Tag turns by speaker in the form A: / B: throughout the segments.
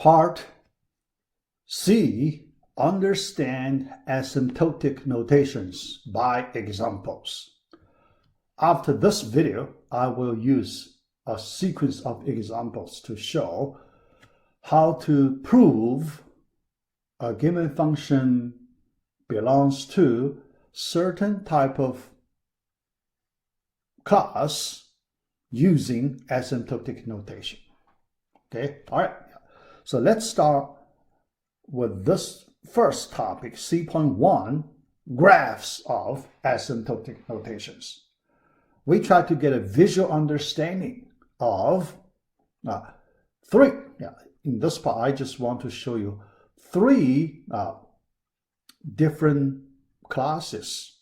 A: Part C, understand asymptotic notations by examples. After this video, I will use a sequence of examples to show how to prove a given function belongs to certain type of class using asymptotic notation. Okay, all right. So let's start with this first topic, C.1, graphs of asymptotic notations. We try to get a visual understanding of three. In this part, I just want to show you three different classes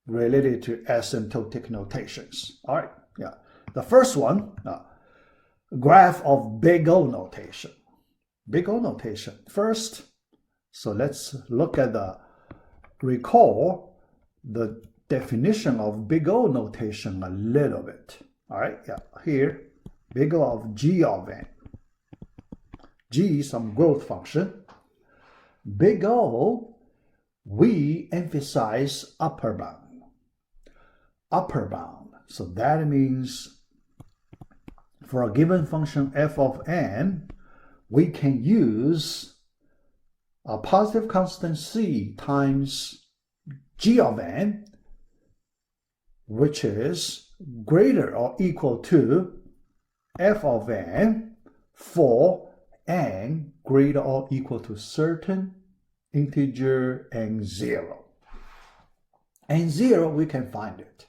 A: related to asymptotic notations. All right. The first one, graph of big O notation. Big O notation first. So let's look at recall the definition of big O notation a little bit. All right. Here, big O of G of n. G is some growth function. Big O, we emphasize upper bound. Upper bound. So that means for a given function f of n, we can use a positive constant c times g of n, which is greater or equal to f of n for n greater or equal to certain integer n0. N0, we can find it.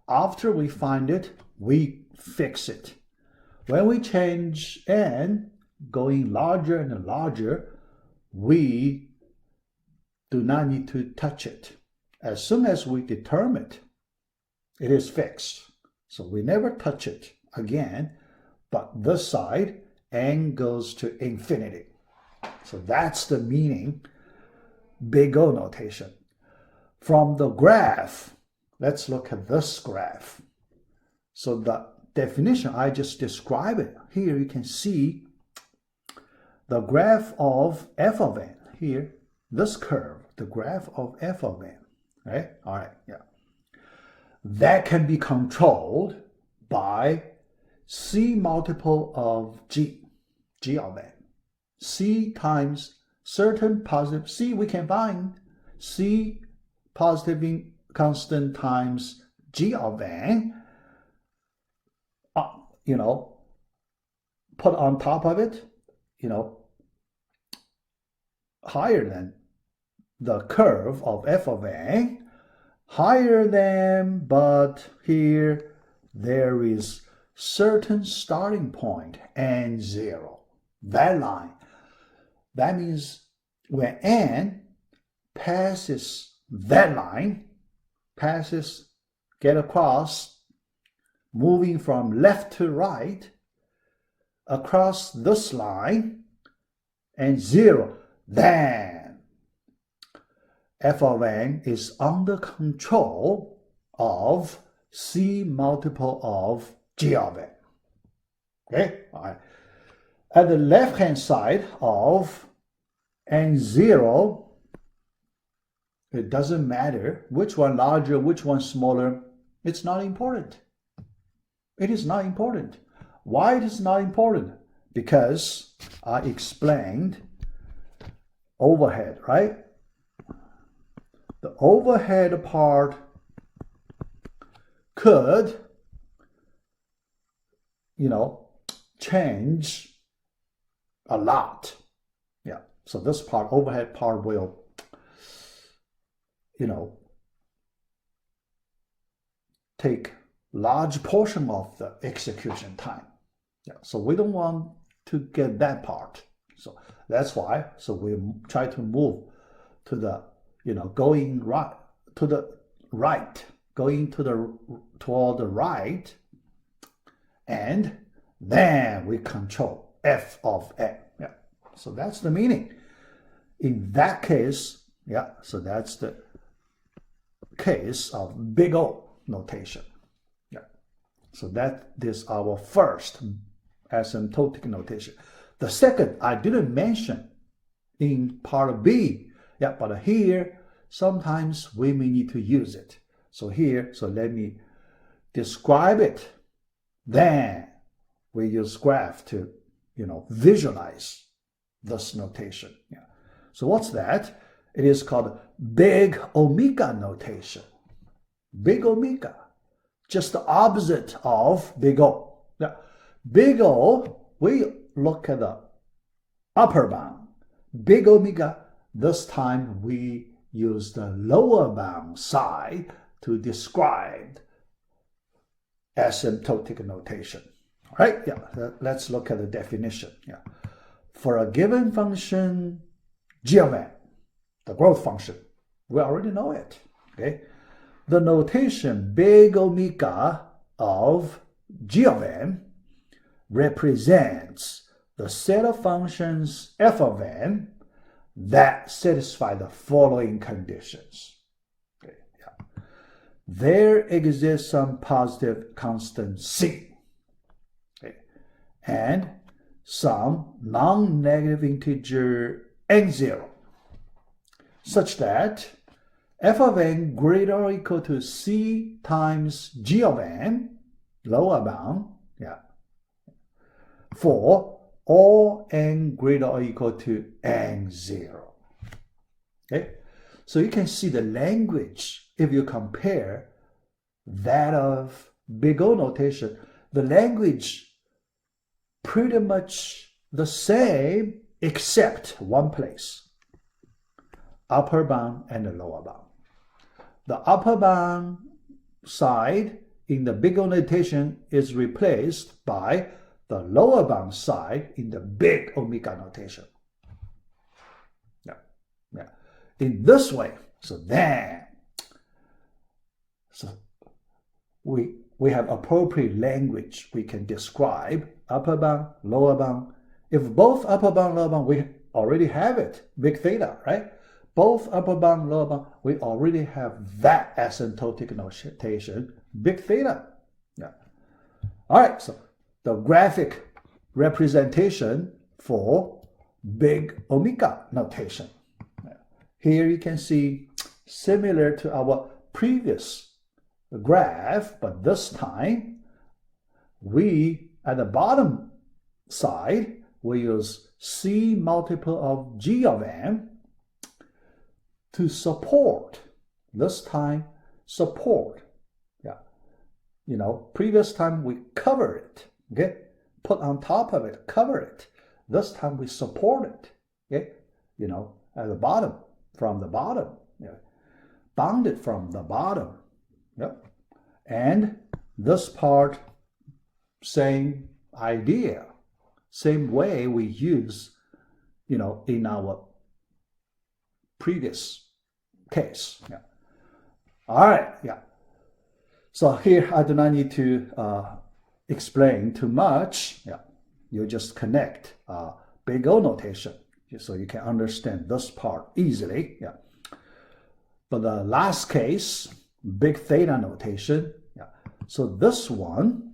A: After we find it, we fix it. When we change n going larger and larger, we do not need to touch it. As soon as we determine it, it is fixed. So we never touch it again, but this side, n goes to infinity. So that's the meaning, big O notation. From the graph, let's look at this graph. So the definition, I just described it. Here you can see the graph of f of n. Here, this curve, the graph of f of n. Right? All right, that can be controlled by c multiple of g of n. C times certain positive, c we can find c positive constant times g of n, put on top of it, higher than the curve of f of n, higher than, but here there is certain starting point, n0, that line. That means when n passes that line, get across, moving from left to right, across this line, and 0, then f of n is under control of c multiple of g of n. Okay? All right. At the left-hand side of n0, it doesn't matter which one larger, which one smaller. It's not important. It is not important. Why it is not important? Because I explained overhead, right? The overhead part could, change a lot. So this part, overhead part, will, take large portion of the execution time. So we don't want to get that part. So that's why. So we try to move to the, going right to the right, toward the right, and then we control f of n. So that's the meaning. In that case, so that's the case of big O notation. So that is our first asymptotic notation. The second, I didn't mention in part B. Yeah, but here, sometimes we may need to use it. So here, so let me describe it. Then we use graph to, visualize this notation. Yeah. So what's that? It is called big omega notation. Big omega, just the opposite of big O. Yeah. Big O, we look at the upper bound. Big omega, this time we use the lower bound side to describe asymptotic notation. All right, yeah, let's look at the definition. Yeah. For a given function, g of n, the growth function, we already know it. Okay. The notation big omega of g of n represents the set of functions f of n that satisfy the following conditions. Okay, yeah. There exists some positive constant c, okay, and some non-negative integer n0, such that f of n greater or equal to c times g of n, lower bound, yeah, for all n greater or equal to n0. Okay, so you can see the language, if you compare that of big O notation, the language pretty much the same except one place, upper bound and the lower bound. The upper bound side in the big O notation is replaced by the lower bound side in the big omega notation. Yeah, yeah. In this way, so we have appropriate language. We can describe upper bound, lower bound. If both upper bound, lower bound, we already have it, big theta, right? Both upper bound, lower bound, we already have that asymptotic notation, big theta. Yeah. All right, so the graphic representation for big omega notation. Here you can see similar to our previous graph, but this time we, at the bottom side, we use c multiple of g of n to support, this time support. Yeah, previous time we cover it, okay, put on top of it, cover it. This time we support it, okay, at the bottom, from the bottom, bound it from the bottom. Yep. And this part, same idea, same way we use, in our previous case. Yeah. All right. Yeah. So here I do not need to explain too much. Yeah. You just connect big O notation so you can understand this part easily. Yeah. For the last case, big theta notation. Yeah. So this one,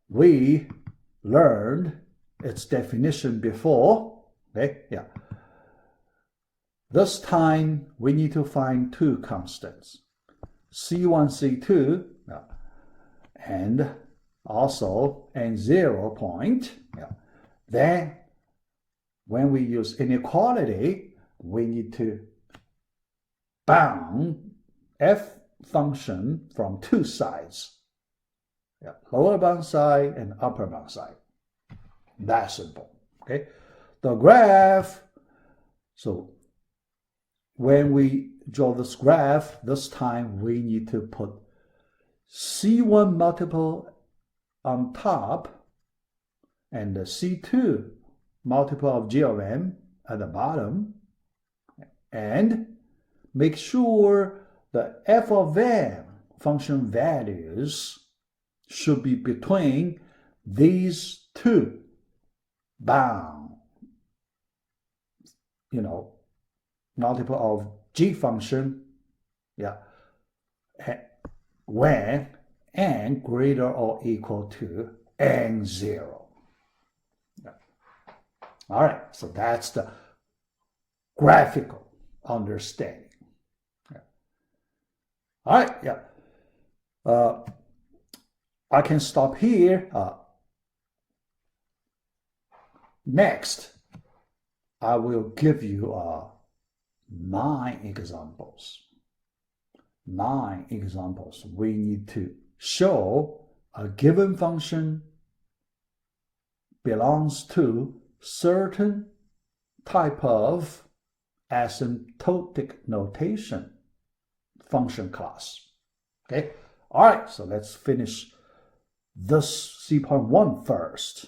A: we learned its definition before. Okay. Yeah. This time we need to find two constants, C1, C2, yeah, and also n0 point. Yeah. Then when we use inequality, we need to bound f function from two sides, yeah, lower bound side and upper bound side. That's simple. Okay. The graph, so when we draw this graph, this time we need to put C1 multiple on top and the C2 multiple of g of n at the bottom, and make sure the f of n function values should be between these two bound, multiple of g function, yeah, when n greater or equal to n0. Yeah. All right, so that's the graphical understanding. All right, yeah. I can stop here. Next, I will give you 9 examples. 9 examples. We need to show a given function belongs to certain type of asymptotic notation function class. Okay. All right. So let's finish this C.1 first.